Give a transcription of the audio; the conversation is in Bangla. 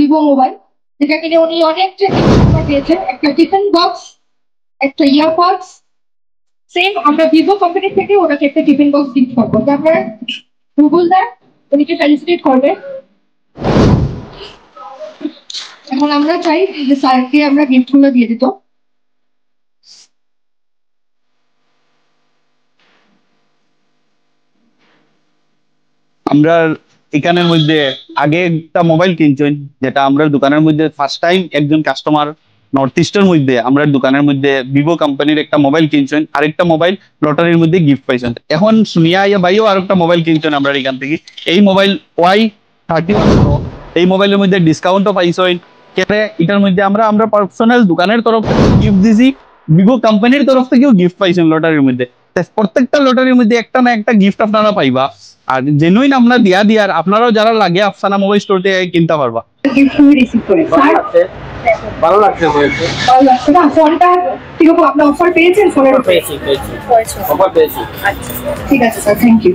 ভিভো মোবাইল, যেটা কিনে উনি অনেক পেয়েছেন। একটা টিফিন বক্স, একটা ইয়ারপডস, সেম আমরা ভিভো কোম্পানি থেকে ওনাকে একটা টিফিন বক্স গিফট করবো। তারপরে গুগল দা উনিকে ফেলিসিটেট করবে। এখন আমরা চাই যে স্যারকে আমরা গিফট গুলো দিয়ে দিত। আমরা এখানের মধ্যে আগে একটা মোবাইল কিনছেন, যেটা আমরা দোকানের মধ্যে ফার্স্ট টাইম একজন কাস্টমার নর্থ ইস্টের মধ্যে আমরা দোকানের মধ্যে ভিভো কোম্পানির একটা মোবাইল কিনছেন, আরেকটা মোবাইল লটারির মধ্যে গিফট পাইছেন। এখন শুনিয়া ভাইও আরেকটা মোবাইল কিনছেন আমরা এখান থেকে, এই মোবাইল Y31 Pro। এই মোবাইলের মধ্যে ডিসকাউন্টও পাইছেন। কেটে এটার মধ্যে আমরা আমরা পার্সোনাল দোকানের তরফ থেকে গিফট দিছি, ভিভো কোম্পানির তরফ থেকেও গিফট পাইছেন লটারির মধ্যে। প্রত্যেকটা লটারির মধ্যে একটা না একটা গিফট আপনারা পাইবা। আর জেনুইন আমরা দিয়ার আপনারাও যারা লাগে আফসানা মোবাইল স্টোর থেকে কিনতে পারবা। ভালো লাগছে ভালো লাগছে না? ফোনটা কিরকম আপনি অফার পেয়েছেন? ফোনের পেয়েছি অফার পেয়েছি। ঠিক আছে স্যার, থ্যাংক ইউ।